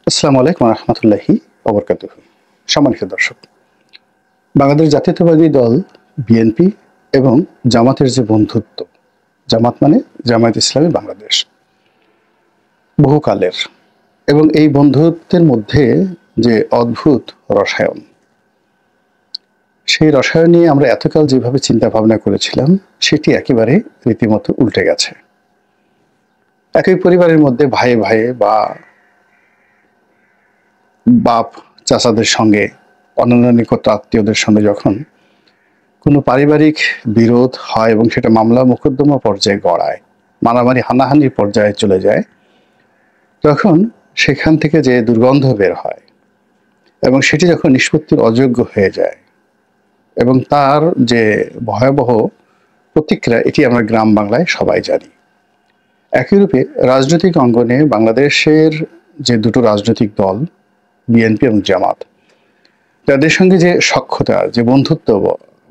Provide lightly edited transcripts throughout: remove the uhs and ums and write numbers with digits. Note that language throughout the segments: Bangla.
আসসালামু আলাইকুম রহমতুল্লাহি ওবরকাতুহ। সম্মানিত দর্শক, বাংলাদেশ জাতীয়তাবাদী দল বিএনপি এবং জামাতের যে বন্ধুত্ব, জামাত মানে জামায়াত ইসলামী বাংলাদেশ, বহুকালের, এবং এই বন্ধুত্বের মধ্যে যে অদ্ভুত রসায়ন, সেই রসায়ন নিয়ে আমরা এতকাল যেভাবে চিন্তা ভাবনা করেছিলাম সেটি একেবারে রীতিমতো উল্টে গেছে। একই পরিবারের মধ্যে ভাইয়ে ভাইয়ে বা বাপ চাচাদের সঙ্গে, অন্যান্য নিকট আত্মীয়দের সঙ্গে যখন কোনো পারিবারিক বিরোধ হয় এবং সেটা মামলা মোকদ্দমা পর্যায়ে গড়ায়, মারামারি হানাহানির পর্যায়ে চলে যায়, তখন সেখান থেকে যে দুর্গন্ধ বের হয় এবং সেটি যখন নিষ্পত্তির অযোগ্য হয়ে যায় এবং তার যে ভয়াবহ প্রতিক্রিয়া, এটি আমরা গ্রাম বাংলায় সবাই জানি। একই রূপে রাজনৈতিক অঙ্গনে বাংলাদেশের যে দুটো রাজনৈতিক দল বিএনপি এবং জামাত, তাদের সঙ্গে যে সখ্যতা, যে বন্ধুত্ব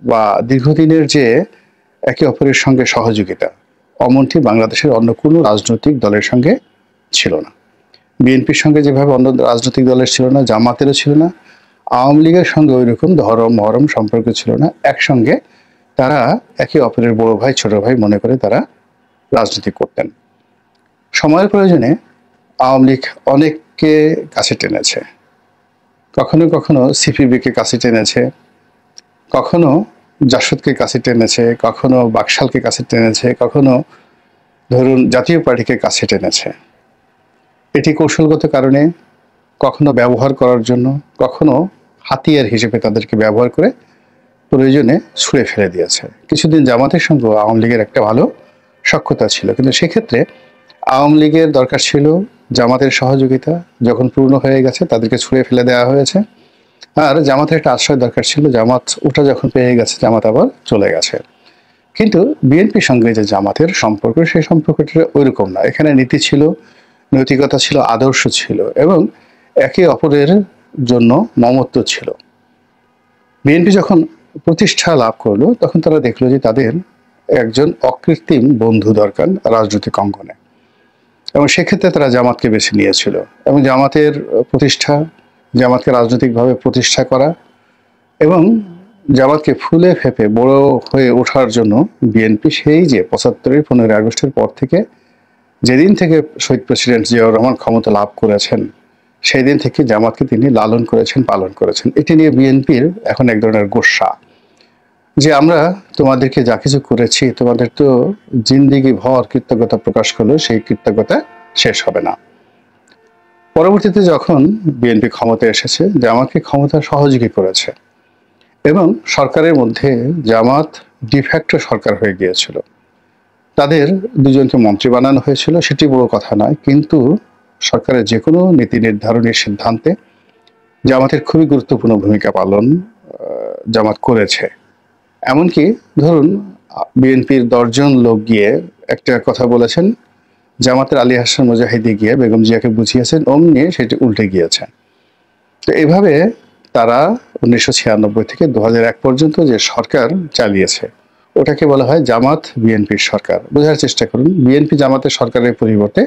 বা দীর্ঘদিনের যে একে অপরের সঙ্গে সহযোগিতা, অমনটি বাংলাদেশের অন্য কোনো রাজনৈতিক দলের সঙ্গে ছিল না। বিএনপির সঙ্গে যেভাবে অন্য রাজনৈতিক দলের ছিল না, জামাতেরও ছিল না, আওয়ামী লীগের সঙ্গে ওই রকম ধরম মহরম সম্পর্ক ছিল না। একসঙ্গে তারা একে অপরের বড় ভাই ছোট ভাই মনে করে তারা রাজনীতি করতেন। সময়ের প্রয়োজনে আওয়ামী লীগ অনেককে কাছে টেনেছে, কখনো কখনো সিপিবিকে কাছে টেনেছে, কখনো জাসদকে কাছে টেনেছে, কখনো বাকশালকে কাছে টেনেছে, কখনো ধরুন জাতীয় পার্টিকে কাছে টেনেছে। এটি কৌশলগত কারণে, কখনো ব্যবহার করার জন্য, কখনো হাতিয়ার হিসেবে তাদেরকে ব্যবহার করে প্রয়োজনে ছুঁড়ে ফেলে দিয়েছে। কিছুদিন জামাতের সঙ্গে আওয়ামী লীগের একটা ভালো সখ্যতা ছিল, কিন্তু সেক্ষেত্রে আওয়ামী লীগের দরকার ছিল জামাতের সহযোগিতা, যখন পূর্ণ হয়ে গেছে তাদেরকে ছুঁড়ে ফেলে দেওয়া হয়েছে। আর জামাতের একটা আশ্রয় দরকার ছিল, জামাত ওটা যখন পেয়ে গেছে জামাত আবার চলে গেছে। কিন্তু বিএনপির সঙ্গে যে জামাতের সম্পর্ক, সেই সম্পর্কটা ওইরকম না। এখানে নীতি ছিল, নৈতিকতা ছিল, আদর্শ ছিল এবং একে অপরের জন্য মমত্ব ছিল। বিএনপি যখন প্রতিষ্ঠা লাভ করলো তখন তারা দেখলো যে তাদের একজন অকৃত্রিম বন্ধু দরকার রাজনৈতিক অঙ্গনে, এবং সেক্ষেত্রে তারা জামাতকে বেছে নিয়েছিল। এবং জামাতের প্রতিষ্ঠা, জামাতকে রাজনৈতিকভাবে প্রতিষ্ঠা করা এবং জামাতকে ফুলে ফেপে বড় হয়ে ওঠার জন্য বিএনপি সেই যে ৭৫-এর ১৫ই আগস্টের পর থেকে, যেদিন থেকে শহীদ প্রেসিডেন্ট জিয়াউর রহমান ক্ষমতা লাভ করেছেন, সেই দিন থেকে জামাতকে তিনি লালন করেছেন, পালন করেছেন। এটি নিয়ে বিএনপির এখন এক ধরনের গোস্বা যে আমরা তোমাদেরকে যা কিছু করেছি, তোমাদের তো জিন্দিগি ভর কৃতজ্ঞতা প্রকাশ করলো, সেই কৃতজ্ঞতা শেষ হবে না। পরবর্তীতে যখন বিএনপি ক্ষমতায় এসেছে, জামাতকে ক্ষমতা সহযোগী করেছে এবং সরকারের মধ্যে জামাত ডিফ্যাক্টো সরকার হয়ে গিয়েছিল। তাদের দুজনকে মন্ত্রী বানানো হয়েছিল, সেটি বড় কথা নয়, কিন্তু সরকারের যে কোনো নীতি নির্ধারণের সিদ্ধান্তে জামাতের খুবই গুরুত্বপূর্ণ ভূমিকা পালন জামাত করেছে। এমনকি ধরুন বিএনপির ১০ জন লোক গিয়ে একটা কথা বলেছেন, জামাতের আলী হাসান মুজাহিদি গিয়ে বেগম জিয়াকে বুঝিয়েছেন, অমনি সেটি উল্টে গিয়েছে। তো এইভাবে তারা ১৯৯৬ থেকে ২০০১ পর্যন্ত যে সরকার চালিয়েছে, ওটাকে বলা হয় জামাত বিএনপির সরকার। বোঝার চেষ্টা করুন, বিএনপি জামাতের সরকারের পরিবর্তে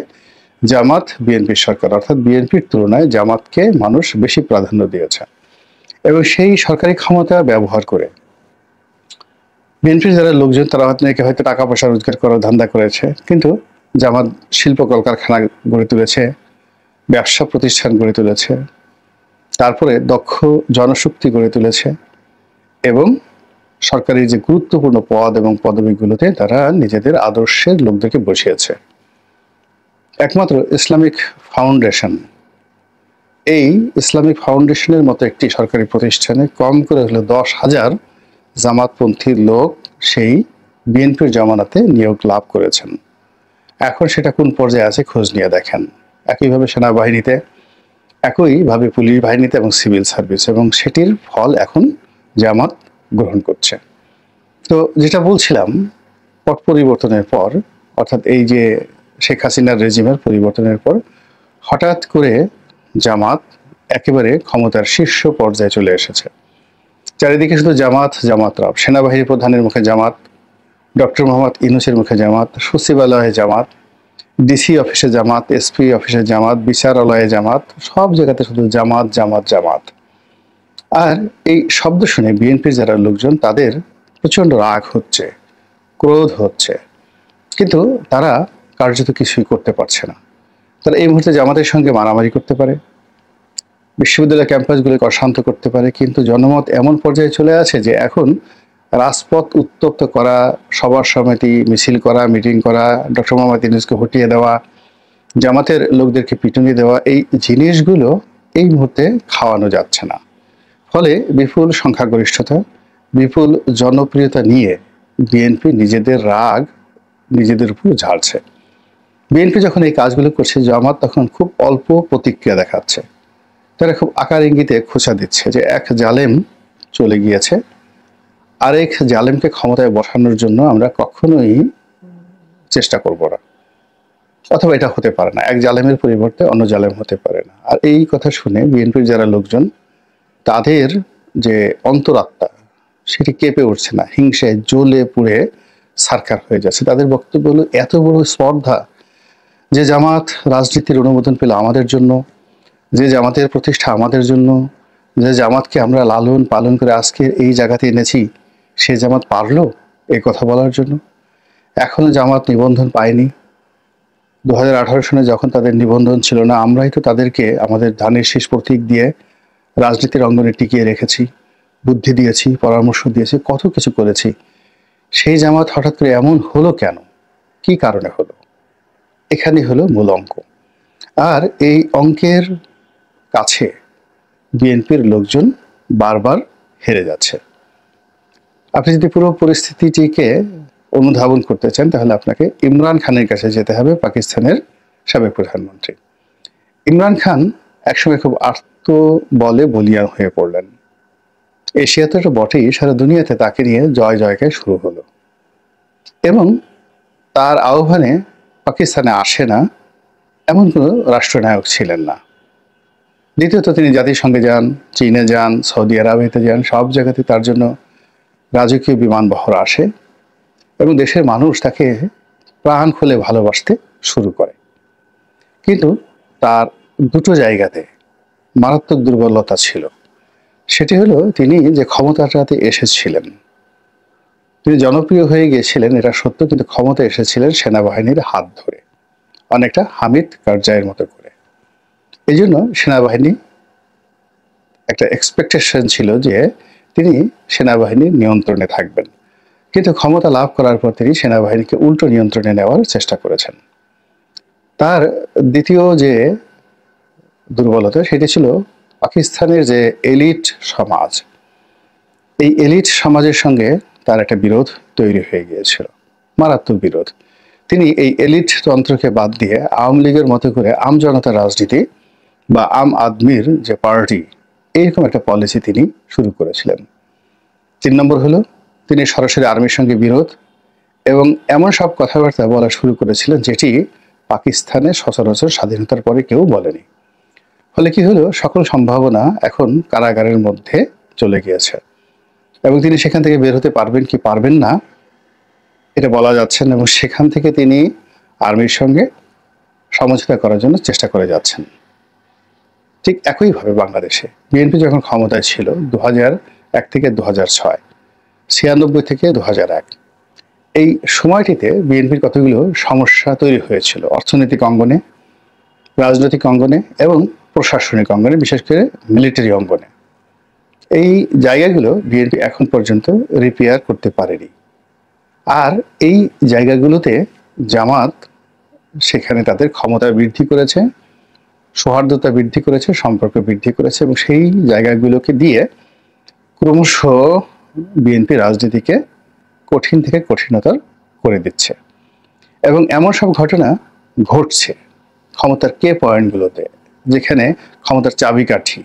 জামাত বিএনপির সরকার, অর্থাৎ বিএনপির তুলনায় জামাতকে মানুষ বেশি প্রাধান্য দিয়েছে। এবং সেই সরকারি ক্ষমতা ব্যবহার করে বিএনপির যারা লোকজন, তারা হয়তো টাকা পয়সা রোজগার করার ধান্দা করেছে, কিন্তু জামাত শিল্প কলকারখানা গড়ে তুলেছে, ব্যবসা প্রতিষ্ঠান গড়ে তুলেছে, তারপরে দক্ষ জনশক্তি গড়ে তুলেছে এবং সরকারি যে গুরুত্বপূর্ণ পদ এবং পদবিগুলোতে তারা নিজেদের আদর্শের লোকদেরকে বসিয়েছে। একমাত্র ইসলামিক ফাউন্ডেশন, এই ইসলামিক ফাউন্ডেশনের মতো একটি সরকারি প্রতিষ্ঠানে কম করে হলো ১০,০০০ জামাতপন্থী লোক সেই বিএনপির জমানাতে নিয়োগ লাভ করেছেন। এখন সেটা কোন পর্যায়ে আছে খোঁজ নিয়ে দেখেন। একইভাবে সেনাবাহিনীতে, একইভাবে পুলিশ বাহিনীতে এবং সিভিল সার্ভিস, এবং সেটির ফল এখন জামাত গ্রহণ করছে। তো যেটা বলছিলাম, পট পরিবর্তনের পর, অর্থাৎ এই যে শেখ হাসিনার রেজিমের পরিবর্তনের পর হঠাৎ করে জামাত একেবারে ক্ষমতার শীর্ষ পর্যায়ে চলে এসেছে। চারিদিকে শুধু জামাত, জামাতরাও। সেনাবাহিনী প্রধানের মুখে জামাত, ডক্টর মোহাম্মদ ইউনূসের মুখে জামাত, সচিবালয়ে জামাত, ডিসি অফিসে জামাত, এসপি অফিসে জামাত, বিচারালয়ে জামাত, সব জায়গাতে শুধু জামাত জামাত জামাত। আর এই শব্দ শুনে বিএনপির যারা লোকজন তাদের প্রচন্ড রাগ হচ্ছে, ক্রোধ হচ্ছে, কিন্তু তারা কার্যত কিছুই করতে পারছে না। তারা এই মুহূর্তে জামাতের সঙ্গে মারামারি করতে পারে, বিশ্ববিদ্যালয় ক্যাম্পাসগুলোকে অশান্ত করতে পারে, কিন্তু জনমত এমন পর্যায়ে চলে আছে যে এখন রাজপথ উত্তপ্ত করা, সভা সমিতি মিছিল করা, মিটিং করা, ডক্টর মোহাম্মদ ইউনূসকে হটিয়ে দেওয়া, জামাতের লোকদেরকে পিটুনি দেওয়া, এই জিনিসগুলো এই মুহূর্তে খাওয়ানো যাচ্ছে না। ফলে বিপুল সংখ্যাগরিষ্ঠতা, বিপুল জনপ্রিয়তা নিয়ে বিএনপি নিজেদের রাগ নিজেদের উপর ঝাড়ছে। বিএনপি যখন এই কাজগুলো করছে, জামাত তখন খুব অল্প প্রতিক্রিয়া দেখাচ্ছে। তারা খুব আকার ইঙ্গিতে খোঁচা দিচ্ছে যে এক জালেম চলে গিয়েছে, আরেক জালেমকে ক্ষমতায় বসানোর জন্য আমরা কখনোই চেষ্টা করব না, অথবা এটা হতে পারে না, এক জালেমের পরিবর্তে অন্য জালেম হতে পারে না। আর এই কথা শুনে বিএনপির যারা লোকজন, তাদের যে অন্তরাত্মা সেটি কেঁপে উঠছে না, হিংসায় জ্বলে পুড়ে সারকার হয়ে যাচ্ছে। তাদের বক্তব্য হলো এত বড় স্পর্ধা, যে জামাত রাজনীতির অনুমোদন পেল আমাদের জন্য, যে জামাতের প্রতিষ্ঠা আমাদের জন্য, যে জামাতকে আমরা লালন পালন করে আজকের এই জায়গাতে এনেছি, সে জামাত পারলো এই কথা বলার জন্য? এখনো জামাত নিবন্ধন পায়নি। 2018 সনে যখন তাদের নিবন্ধন ছিল না, আমরাই তো তাদেরকে আমাদের ধানের শীষ প্রতীক দিয়ে রাজনীতির অঙ্গনে টিকিয়ে রেখেছি, বুদ্ধি দিয়েছি, পরামর্শ দিয়েছি, কত কিছু করেছি। সেই জামাত হঠাৎ করে এমন হলো কেন? কি কারণে হলো? এখানে হলো মূল অঙ্ক। আর এই অঙ্কের কাছে বিএনপির লোকজন বারবার হেরে যাচ্ছে। আপনি যদি পুরো পরিস্থিতিটিকে অনুধাবন করতে চান, তাহলে আপনাকে ইমরান খানের কাছে যেতে হবে, পাকিস্তানের সাবেক প্রধানমন্ত্রী। ইমরান খান একসময় খুব আর্ত বলে বলিয়ান হয়ে পড়লেন। এশিয়াতে তো বটেই, সারা দুনিয়াতে তাকে নিয়ে জয় জয়কার শুরু হলো, এবং তার আহ্বানে পাকিস্তানে আসে না এমন কোনো রাষ্ট্রনায়ক ছিলেন না। দ্বিতীয়ত তিনি জাতিসংঘে যান, চীনে যান, সৌদি আরবেতে যান, সব জায়গাতে তার জন্য রাজকীয় বিমান বহর আসে, এবং দেশের মানুষ তাকে প্রাণ খুলে ভালোবাসতে শুরু করে। কিন্তু তার দুটো জায়গাতে মারাত্মক দুর্বলতা ছিল। সেটি হলো, তিনি যে ক্ষমতাটাতে এসেছিলেন, তিনি জনপ্রিয় হয়ে গিয়েছিলেন এটা সত্য, কিন্তু ক্ষমতা এসেছিলেন সেনাবাহিনীর হাত ধরে, অনেকটা হামিদ কারজাইয়ের মতো করে। এই জন্য সেনাবাহিনী একটা এক্সপেকটেশন ছিল যে তিনি সেনাবাহিনীর নিয়ন্ত্রণে থাকবেন, কিন্তু ক্ষমতা লাভ করার পর তিনি সেনাবাহিনীকে উল্টো নিয়ন্ত্রণে নেওয়ার চেষ্টা করেছেন। তার দ্বিতীয় যে দুর্বলতা, সেটি ছিল পাকিস্তানের যে এলিট সমাজ, এই এলিট সমাজের সঙ্গে তার একটা বিরোধ তৈরি হয়ে গিয়েছিল, মারাত্মক বিরোধ। তিনি এই এলিট তন্ত্রকে বাদ দিয়ে আওয়ামী লীগের মতো করে আম জনতার রাজনীতি বা আম আদমির যে পার্টি, এইরকম একটা পলিসি তিনি শুরু করেছিলেন। 3 নম্বর হলো, তিনি সরাসরি আর্মির সঙ্গে বিরোধ এবং এমন সব কথাবার্তা বলা শুরু করেছিলেন যেটি পাকিস্তানে সচরাচর স্বাধীনতার পরে কেউ বলেনি। ফলে কি হলো, সকল সম্ভাবনা এখন কারাগারের মধ্যে চলে গিয়েছে, এবং তিনি সেখান থেকে বের হতে পারবেন কি পারবেন না এটা বলা যাচ্ছে না, এবং সেখান থেকে তিনি আর্মির সঙ্গে সমঝোতা করার জন্য চেষ্টা করে যাচ্ছেন। ঠিক একইভাবে বাংলাদেশে বিএনপি যখন ক্ষমতায় ছিল 2001 থেকে 2006, 96 থেকে 2001, এই সময়টিতে বিএনপির কতগুলো সমস্যা তৈরি হয়েছিল অর্থনৈতিক অঙ্গনে, রাজনৈতিক অঙ্গনে এবং প্রশাসনিক অঙ্গনে, বিশেষ করে মিলিটারি অঙ্গনে। এই জায়গাগুলো বিএনপি এখন পর্যন্ত রিপেয়ার করতে পারেনি। আর এই জায়গাগুলোতে জামাত সেখানে তাদের ক্ষমতা বৃদ্ধি করেছে, সৌহার্দ্যতা বৃদ্ধি করেছে, সম্পর্ক বৃদ্ধি করেছে, এবং সেই জায়গাগুলোকে দিয়ে ক্রমশ বিএনপি রাজনীতিকে কঠিন থেকে কঠিনতর করে দিচ্ছে। এবং এমন সব ঘটনা ঘটছে ক্ষমতার কে পয়েন্টগুলোতে, যেখানে ক্ষমতার চাবিকাঠি,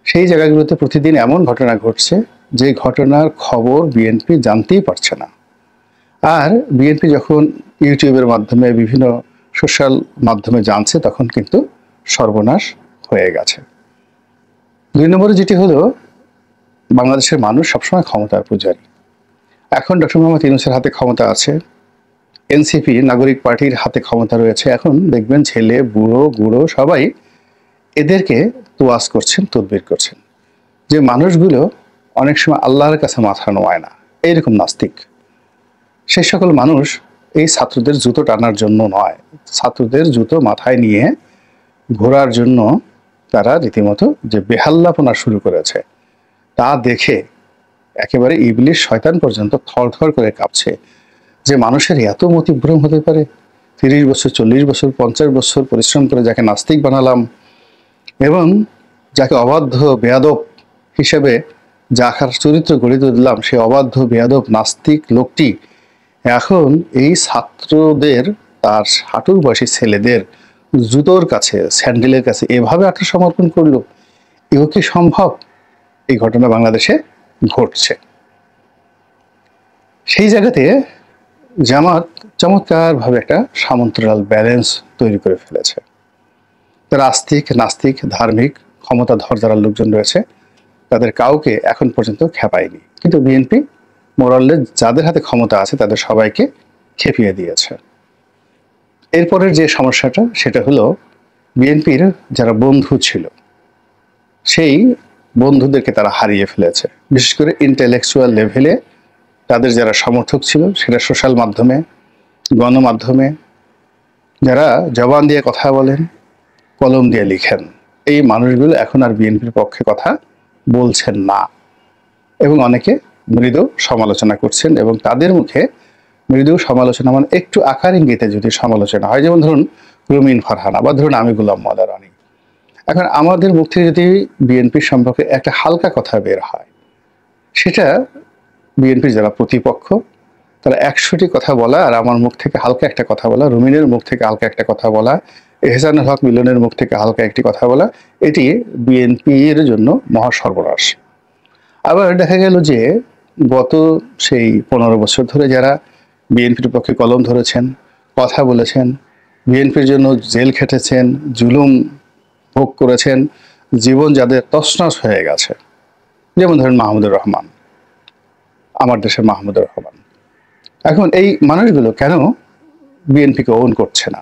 সেই জায়গাগুলোতে প্রতিদিন এমন ঘটনা ঘটছে যে ঘটনার খবর বিএনপি জানতেই পারছে না। আর বিএনপি যখন ইউটিউবের মাধ্যমে, বিভিন্ন সোশ্যাল মাধ্যমে জানছে, তখন কিন্তু সর্বনাশ হয়ে গেছে। 2 নম্বরে যেটি হলো, বাংলাদেশের মানুষ সবসময় ক্ষমতার পূজারী। এখন ডক্টর মোহাম্মদ ইউনূসের হাতে ক্ষমতা আছে, এনসিপি নাগরিক পার্টির হাতে ক্ষমতা রয়েছে, এখন দেখবেন ছেলে বুড়ো গুড়ো সবাই এদেরকে তোয়াজ করছেন, তদবির করছেন। যে মানুষগুলো অনেক সময় আল্লাহর কাছে মাথা নোয়ায় না, এইরকম নাস্তিক, সেই সকল মানুষ এই ছাত্রদের জুতো টানার জন্য নয়, ছাত্রদের জুতো মাথায় নিয়ে ঘোরার জন্য তারা রীতিমতো যে বেহাল্লাপনা শুরু করেছে, তা দেখে একেবারে ইবলিশ শয়তান পর্যন্ত থরথর করে কাঁপছে। যে মানুষের এত মতিভ্রম হতে পারে, 30 বছর 40 বছর 50 বছর পরিশ্রম করে যাকে নাস্তিক বানালাম এবং যাকে অবাধ্য বেয়াদব হিসেবে যাখার চরিত্র গড়ে তুললাম, সে অবাধ্য বেয়াদব নাস্তিক লোকটি এখন এই ছাত্রদের, তার হাঁটুর বয়সী ছেলেদের জুতোর কাছে, স্যান্ডেলের কাছে এভাবে আত্মসমর্পণ করলো। এও কি সম্ভব? এই ঘটনা বাংলাদেশে ঘটছে। সেই জায়গাতে জামাত চমৎকারভাবে একটা সমান্তরাল ব্যালেন্স তৈরি করে ফেলেছে। তারা আস্তিক নাস্তিক ধার্মিক ক্ষমতাধর যারা লোকজন রয়েছে তাদের কাউকে এখন পর্যন্ত খেপায়নি, কিন্তু বিএনপি মোরাললে যাদের হাতে ক্ষমতা আছে তাদের সবাইকে খেপিয়ে দিয়েছে। এরপরের যে সমস্যাটা সেটা হলো বিএনপির যারা বন্ধু ছিল সেই বন্ধুদেরকে তারা হারিয়ে ফেলেছে। বিশেষ করে ইন্টেলেকচুয়াল লেভেলে তাদের যারা সমর্থক ছিল, সেটা সোশ্যাল মাধ্যমে, গণমাধ্যমে, যারা জবান দিয়ে কথা বলেন, কলম দিয়ে লিখেন, এই মানুষগুলো এখন আর বিএনপির পক্ষে কথা বলছেন না এবং অনেকে মৃদু সমালোচনা করছেন। এবং তাদের মুখে মৃদু সমালোচনা মানে একটু আকার ইঙ্গিতে যদি সমালোচনা হয়, যেমন ধরুন রুমিন ফারহানা বা ধরুন আমি গোলাম মাওলা রানী, এখন আমাদের মুখ থেকে যদি বিএনপির সম্পর্কে একটা হালকা কথা বের হয়, সেটা বিএনপির যারা প্রতিপক্ষ তারা 100টি কথা বলা, আর আমার মুখ থেকে হালকা একটা কথা বলা, রুমিনের মুখ থেকে হালকা একটা কথা বলা, এহসানুল হক মিলনের মুখ থেকে হালকা একটি কথা বলা, এটি বিএনপির জন্য মহা সর্বনাশ। আবার দেখা গেল যে গত সেই 15 বছর ধরে যারা বিএনপির পক্ষে কলম ধরেছেন, কথা বলেছেন, বিএনপির জন্য জেল খেটেছেন, জুলুম ভোগ করেছেন, জীবন যাদের তছনছ হয়ে গেছে, যেমন ধরেন মাহমুদুর রহমান, আমার দেশের মাহমুদুর রহমান, এখন এই মানুষগুলো কেন বিএনপিকে ওন করছে না?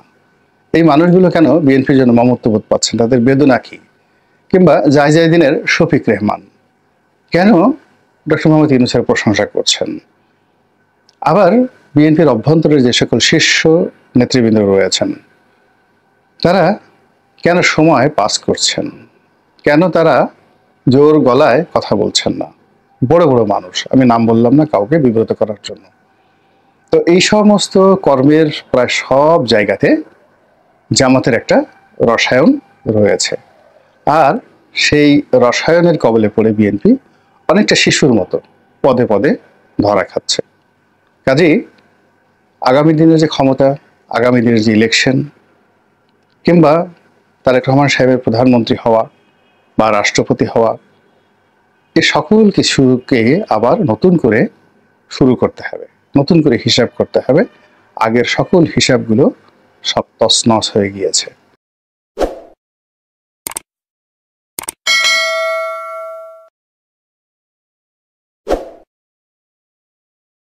এই মানুষগুলো কেন বিএনপির জন্য মমত্ববোধ পাচ্ছেন? তাদের বেদনা কি? কিংবা জাহিদিনের শফিক রেহমান কেন ডক্টর মোহাম্মদ ইউনূসের প্রশংসা করছেন? আবার বিএনপির অভ্যন্তরে যে সকল শীর্ষ নেতৃবৃন্দ রয়েছেন তারা কেন সময় পাস করছেন? কেন তারা জোর গলায় কথা বলছেন না? বড় বড় মানুষ, আমি নাম বললাম না কাউকে বিব্রত করার জন্য। তো এই সমস্ত কর্মের প্রায় সব জায়গাতে জামাতের একটা রসায়ন রয়েছে, আর সেই রসায়নের কবলে পড়ে বিএনপি অনেকটা শিশুর মতো পদে পদে ধরা খাচ্ছে। কাজেই আগামী দিনের যে ক্ষমতা, আগামী দিনের যে ইলেকশন, কিংবা তারেক রহমান সাহেবের প্রধানমন্ত্রী হওয়া বা রাষ্ট্রপতি হওয়া, এ সকল কিছুকে আবার নতুন করে শুরু করতে হবে, নতুন করে হিসাব করতে হবে। আগের সকল হিসাবগুলো সব তছনছ হয়ে গিয়েছে।